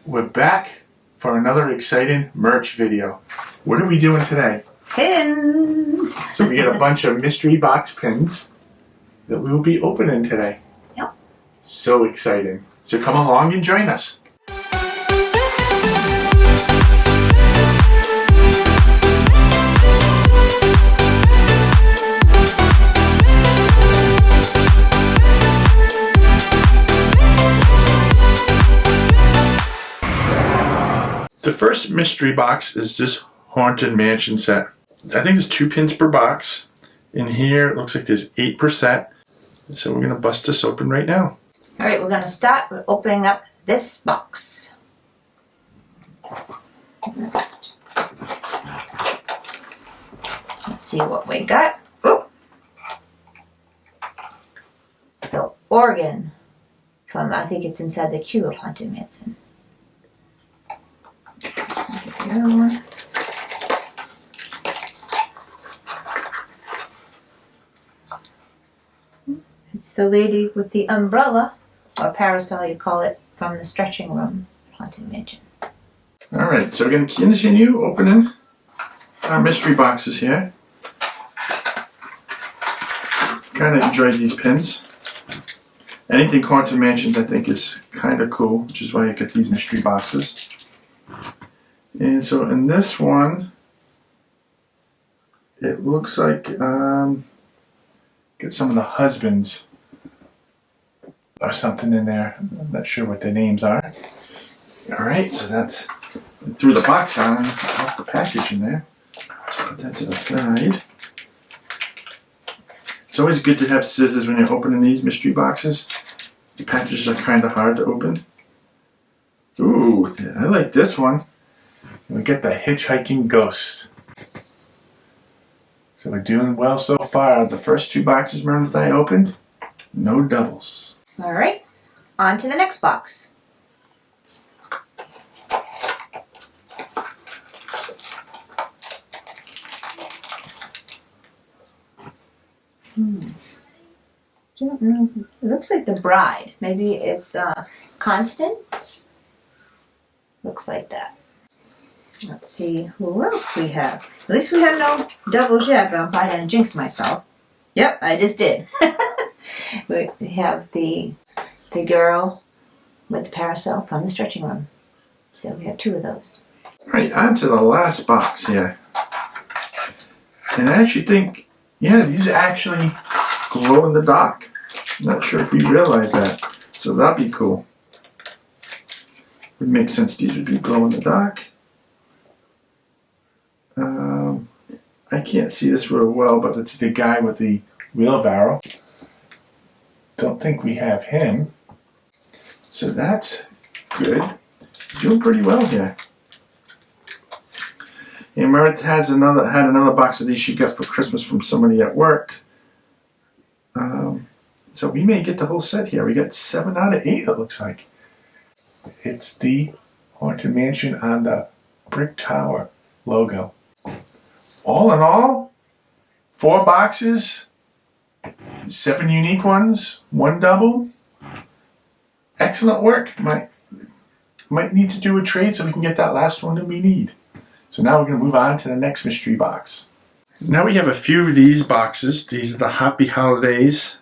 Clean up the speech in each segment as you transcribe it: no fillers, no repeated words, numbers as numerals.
We're back for another exciting merch video. What are we doing today? Pins! So we got a bunch of mystery box pins that we will be opening today. Yep. So exciting. So come along and join us. The first mystery box is this Haunted Mansion set. I think there's 2 pins per box. In here, it looks like there's 8 per set. So we're going to bust this open right now. Alright, we're going to start with opening up this box. Let's see what we got. Oh! The organ from, I think it's inside the queue of Haunted Mansion. The other one. It's the lady with the umbrella, or parasol you call it, from the stretching room at Haunted Mansion. Alright, so we're going to continue opening our mystery boxes here. Kind of enjoy these pins. Anything Haunted Mansions I think is kind of cool, which is why I get these mystery boxes. And so in this one, it looks like, get some of the husbands or something in there. I'm not sure what their names are. Alright, so that's, threw the box on, off the package in there. So put that to the side. It's always good to have scissors when you're opening these mystery boxes. The packages are kind of hard to open. Ooh, I like this one. We get the hitchhiking ghost. So we're doing well so far. The first 2 boxes, Meredith, I opened, no doubles. Alright, on to the next box. Don't know. It looks like the bride. Maybe it's Constance. Looks like that. Let's see who else we have. At least we have no doubles yet, but I'm probably going to jinx myself. Yep, I just did. We have the girl with the parasol from the stretching room. So we have 2 of those. Alright, on to the last box here. And I actually think, yeah, these actually glow in the dark. I'm not sure if we realize that. So that'd be cool. Would make sense these would be glow in the dark. I can't see this real well, but it's the guy with the wheelbarrow. Don't think we have him. So that's good. Doing pretty well here. And Meredith had another box of these she got for Christmas from somebody at work. So we may get the whole set here. We got 7 out of 8, it looks like. It's the Haunted Mansion on the Brick Tower logo. All in all, 4 boxes, 7 unique ones, 1 double. Excellent work. Might need to do a trade so we can get that last one that we need. So now we're going to move on to the next mystery box. Now we have a few of these boxes. These are the Happy Holidays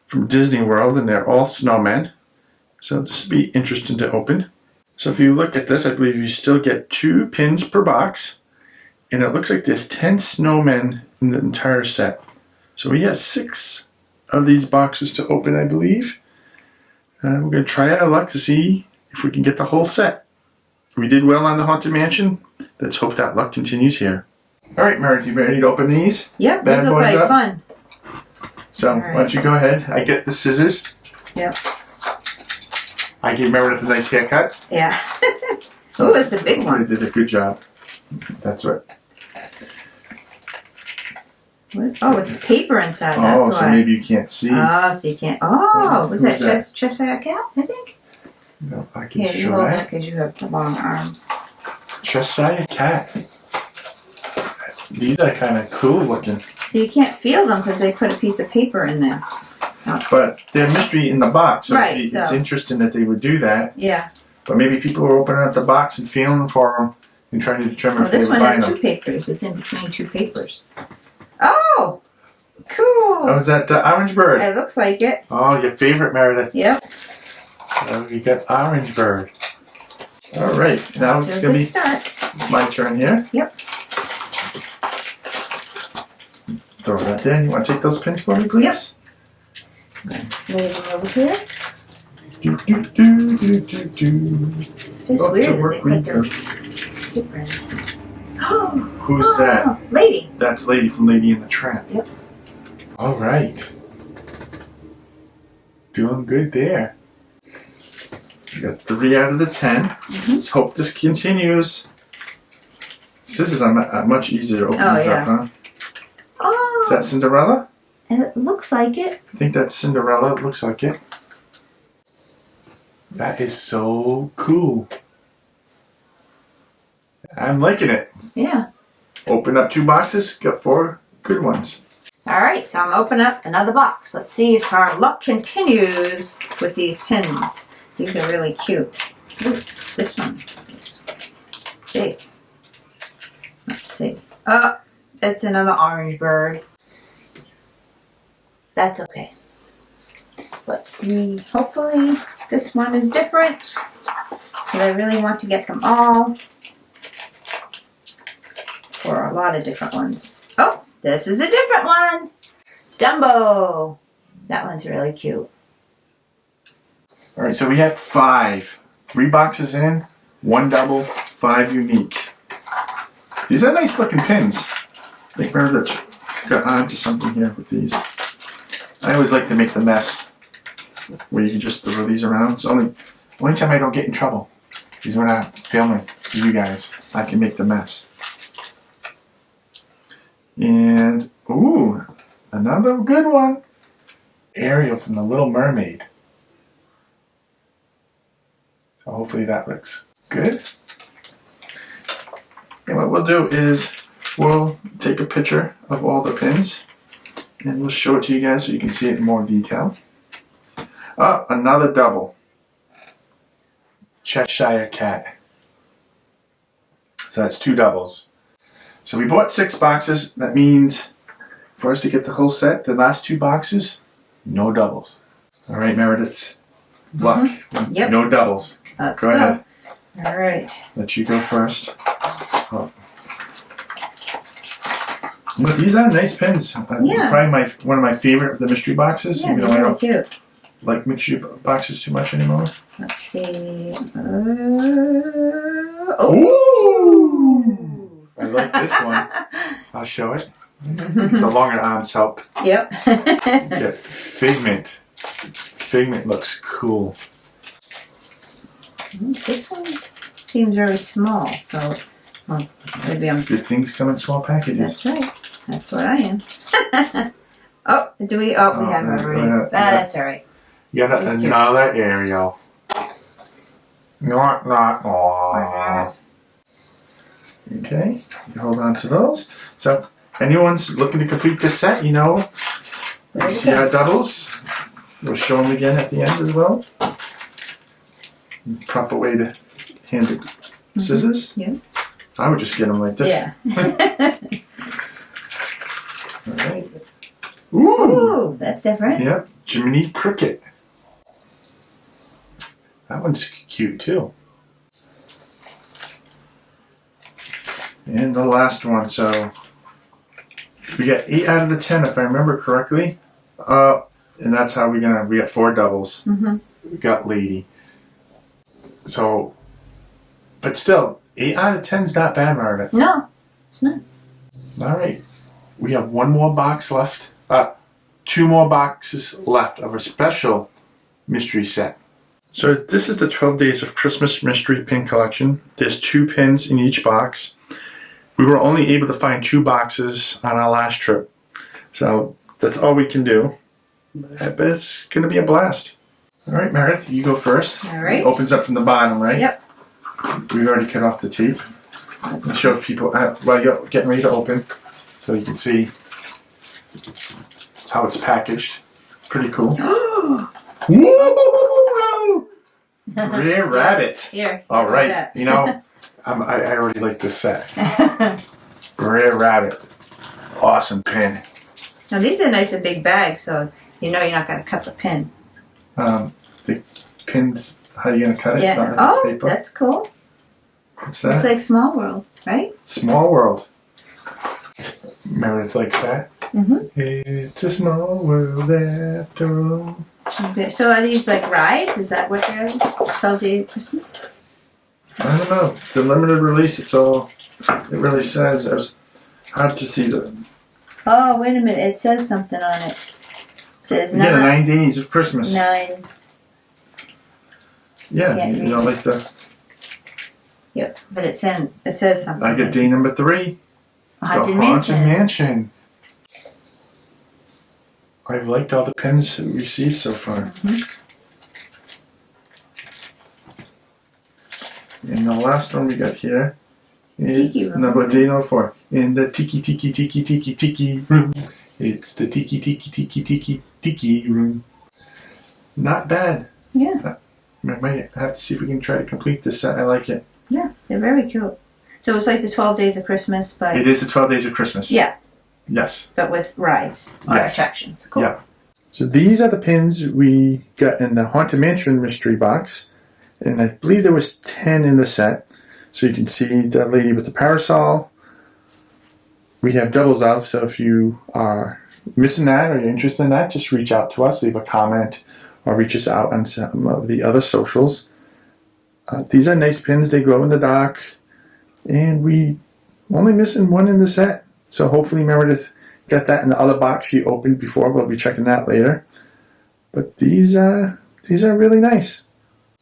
from Disney World, and they're all snowmen. So this will be interesting to open. So if you look at this, I believe you still get 2 pins per box. And it looks like there's 10 snowmen in the entire set. So we have 6 of these boxes to open, I believe. We're going to try our luck to see if we can get the whole set. We did well on the Haunted Mansion. Let's hope that luck continues here. Alright, Meredith, you ready to open these? Yep, these look like fun. So, why don't you go ahead. I get the scissors. Yep. I gave Meredith a nice haircut. Yeah. So it's a big one. You did a good job. That's right. What? Oh, it's paper inside, that's why. Oh, so maybe you can't see. Oh, so you can't. Oh, was that Cheshire Cat, I think? No, I can show show you hold that. that because you have long arms. Cheshire Cat. These are kind of cool looking. So you can't feel them because they put a piece of paper in there. But they're mystery in the box, so right, it's interesting that they would do that. Yeah. But maybe people are opening up the box and feeling for them and trying to determine if they this would one buy has them. 2 papers. It's in between 2 papers. Oh! Cool! Oh, is that the Orange Bird? It looks like it. Oh, your favorite, Meredith. Yep. So you got Orange Bird. All right, now it's going to be my turn here. Yep. Throw that there. You want to take those pins for me, please? Yep. Lay them over here. Do, do, do, do, do, do. It's just weird that they put their paper in. Oh! Who's that? Lady. That's Lady from Lady in the Tramp. Yep. All right. Doing good there. We got 3 out of the 10. Let's hope this continues. Scissors are much easier to open these up, huh? Oh! Is that Cinderella? It looks like it. I think that's Cinderella. It looks like it. That is so cool. I'm liking it. Yeah. Open up 2 boxes. Got 4 good ones. Alright, so I'm opening up another box. Let's see if our luck continues with these pins. These are really cute. Ooh, this one is big. Let's see. Oh, it's another orange bird. That's okay. Let's see. Hopefully this one is different. But I really want to get them all. For a lot of different ones. Oh, this is a different one. Dumbo. That one's really cute. All right, so we have 5. 3 boxes in, 1 double, 5 unique. These are nice looking pins. I think Meredith got onto something here with these. I always like to make the mess where you can just throw these around. It's only time I don't get in trouble is when I'm filming for you guys. I can make the mess. And, ooh, another good one. Ariel from The Little Mermaid. So hopefully that looks good. And what we'll do is we'll take a picture of all the pins and we'll show it to you guys so you can see it in more detail. Oh, another double. Cheshire Cat. So that's 2 doubles. So we bought 6 boxes. That means for us to get the whole set, the last 2 boxes, no doubles. All right, Meredith. Luck. Yep. No doubles. Let's go ahead. All right. Let you go first. Oh. But these are nice pins. Yeah. Probably one of my favorite of the mystery boxes. Yeah, Even they're though I really don't cute. like mystery boxes too much anymore. Let's see. Ooh! I like this one. I'll show it. The longer arms help. Yep. Get Figment. Figment looks cool. This one seems very small, so maybe I'm. Good things come in small packages. That's right. That's what I am. Oh, do we? Oh, we have already. That's all right. You got another Ariel. Aww. Okay, you hold on to those. So, anyone's looking to complete this set, you know, you see our doubles. We'll show them again at the end as well. Proper way to hand the scissors. Yeah. I would just get them like this. Yeah. All right. Ooh, that's different. Yep, Jiminy Cricket. That one's cute too. And the last one, so we got 8 out of the 10 if I remember correctly. And that's how we got 4 doubles. We got Lady. So, but still, 8 out of 10 is not bad, Meredith. No, it's not. All right, we have 1 more box left. 2 more boxes left of our special mystery set. So this is the 12 Days of Christmas Mystery Pin Collection. There's 2 pins in each box. We were only able to find 2 boxes on our last trip. So that's all we can do. But it's going to be a blast. All right, Meredith, you go first. All right. It opens up from the bottom, right? Yep. We've already cut off the tape. Let's show people while you're getting ready to open so you can see that's how it's packaged. Pretty cool. Woo! Brer Rabbit. Here. All look right. at You know, I already like this set. Brer Rabbit. Awesome pin. Now these are nice and big bags, so you know you're not going to cut the pin. The pins, how are you going to cut it? It's Yeah. not like Oh, paper. that's cool. What's that? Looks like Small World, right? Small World. Meredith likes that. Mm-hmm. It's a small world after all. Okay. So are these like rides? Is that what they're 12-day Christmas? I don't know. The limited release, it really says. It's hard to see the. Oh, wait a minute. It says something on it. It says Yeah, 9 days of Christmas. 9. Yeah, Can't you read know, it. like the. Yep, but it says something. I got day number 3. Haunted the Mansion. Haunted Mansion. I've liked all the pins we received so far. Mm-hmm. And the last one we got here is Tiki room. number day number 4. In the tiki room. It's the tiki room. Not bad. Yeah. I might have to see if we can try to complete this set. I like it. Yeah, they're very cute. So it's like the 12 Days of Christmas, but... It is the 12 Days of Christmas. Yeah, Yes. but with rides or Yes. attractions. Cool. Yeah. So these are the pins we got in the Haunted Mansion mystery box. And I believe there was 10 in the set. So you can see the lady with the parasol. We have doubles of, so if you are missing that or you're interested in that, just reach out to us, leave a comment, or reach us out on some of the other socials. These are nice pins. They glow in the dark. And we only missing one in the set. So hopefully Meredith got that in the other box she opened before. We'll be checking that later. But these are really nice.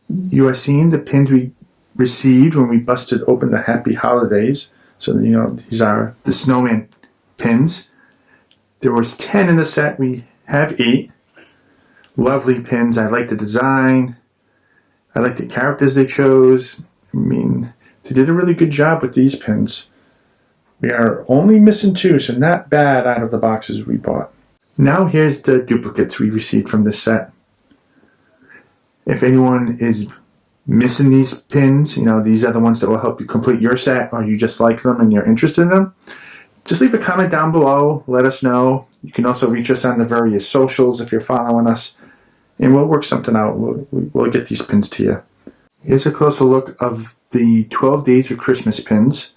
You are seeing the pins we received when we busted open the Happy Holidays. So, you know, these are the snowman pins. There was 10 in the set. We have 8. Lovely pins. I like the design. I like the characters they chose. I mean, they did a really good job with these pins. We are only missing 2, so not bad out of the boxes we bought. Now here's the duplicates we received from this set. If anyone is missing these pins, you know, these are the ones that will help you complete your set, or you just like them and you're interested in them, just leave a comment down below. Let us know. You can also reach us on the various socials if you're following us, and we'll work something out. We'll get these pins to you. Here's a closer look of the 12 Days of Christmas pins.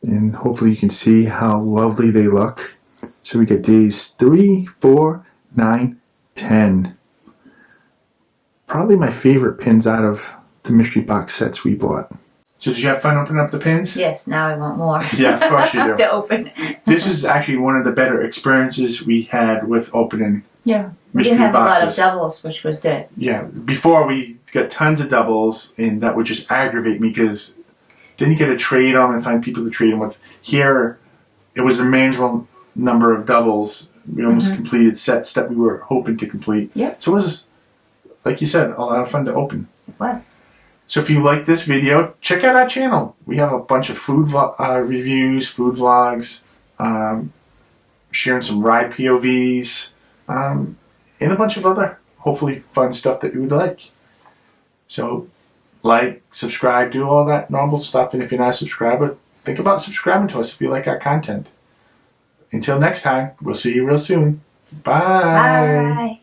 And hopefully you can see how lovely they look. So we get days 3, 4, 9, 10. Probably my favorite pins out of the mystery box sets we bought. So did you have fun opening up the pins? Yes, now I want more. Yeah, of course you do. To open. This is actually one of the better experiences we had with opening. Yeah. We Mystery didn't have a lot of boxes. doubles, which was good. Yeah, before we got tons of doubles, and that would just aggravate me because then you get to trade them and find people to trade them with. Here, it was a manageable number of doubles. We almost completed sets that we were hoping to complete. Yeah. So it was, like you said, a lot of fun to open. It was. So if you like this video, check out our channel. We have a bunch of food reviews, food vlogs, sharing some ride POVs, and a bunch of other, hopefully, fun stuff that you would like. So, like, subscribe, do all that normal stuff. And if you're not a subscriber, think about subscribing to us if you like our content. Until next time, we'll see you real soon. Bye. Bye.